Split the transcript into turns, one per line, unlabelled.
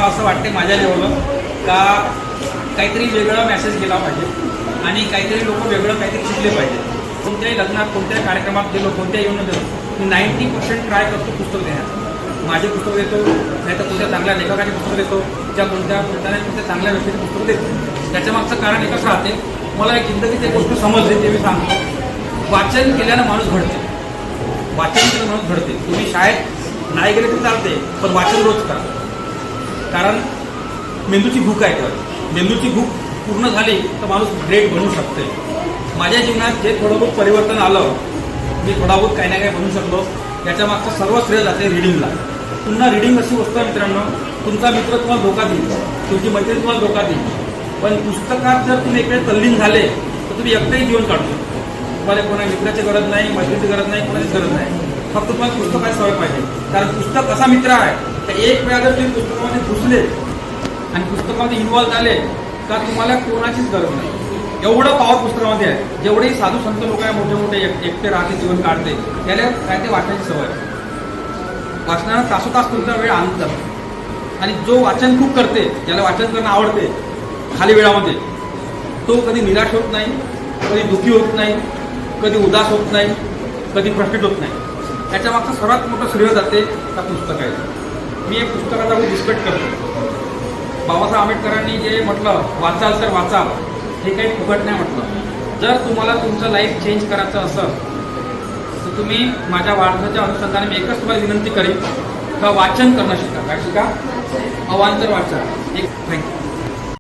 असं वाटते माझ्या लेवलला का काहीतरी वेगळा मेसेज गेला पाहिजे आणि काहीतरी लोक वेगळं काहीतरी शिकले पाहिजे. कोणत्याही लग्नात कोणत्याही कार्यक्रमात गेलो कोणत्याही येऊन गेलो मी 90% ट्राय करतो पुस्तक देण्याचं. माझे पुस्तक देतो नाही तर कोणत्या चांगल्या लेखकाचे पुस्तक देतो ज्या कोणत्या चांगल्या व्यक्तीचे पुस्तक देतो. त्याच्यामागचं कारण एकच राहते मला एक जिंदगीत एक गोष्ट समजते ते मी सांगतो. वाचन केल्यानं माणूस घडते. वाचन केलं माणूस घडते. तुम्ही शाळेत नाही गेले तरी चालते पण वाचन रोज करा. कारण मेंदूची भूक आहे तर मेंदूची भूक पूर्ण झाली तर माणूस ग्रेट बनू शकते. माझ्या जीवनात जे थोडं बहुत परिवर्तन आलं मी थोडा बहुत काही ना काही बनू शकलो याच्या मागचं सर्व श्रेय जाते रिडिंगला. पुन्हा रिडिंग अशी वस्तू आहे मित्रांनो तुमचा मित्र तुम्हाला धोका देईल तुमची मैत्रीण तुम्हाला धोका देईल पण पुस्तकात जर तुम्ही इकडे तल्लीन झाले तर तुम्ही एकटंही जीवन काढू शकतो. तुम्हाला कोणा मित्राची गरज नाही मैत्रीची गरज नाही कोणाची गरज नाही. फक्त तुम्हाला पुस्तकाची सवय पाहिजे. कारण पुस्तक असा मित्र आहे तर एक वेळा जर तुम्ही पुस्तकामध्ये घुसले आणि पुस्तकामध्ये इन्व्हॉल्व झाले का तुम्हाला कोणाचीच गरज नाही. एवढं पॉवर पुस्तकामध्ये आहे. जेवढेही साधू संत लोक आहे मोठे मोठे एकटे राहते जीवन काढते त्याला काय ते वाचण्याची सवय. वाचनाला तासोतास तुमचा वेळ आणतात आणि जो वाचन खूप करते ज्याला वाचन करणं आवडते खाली वेळामध्ये तो कधी निराश होत नाही कधी दुःखी होत नाही कधी उदास होत नाही कधी फ्रस्ट्रेट होत नाही. त्याच्या मागचं सर्वात मोठं श्रेय जाते त्या पुस्तकाचं. मी एक पुस्तकाचा खूप रिस्पेक्ट करतो. बाबासाहेब आंबेडकरांनी जे म्हटलं वाचाल तर वाचाल हे काही फुकट नाही म्हटलं. जर तुम्हाला तुमचं लाईफ चेंज करायचं असेल तर तुम्ही माझ्या वाढदिवसाच्या अनुषंगाने मी एकच तुम्हाला विनंती करेन का वाचन करणं शिका. काय शिका? अवांतर वाचा. एक थँक्यू.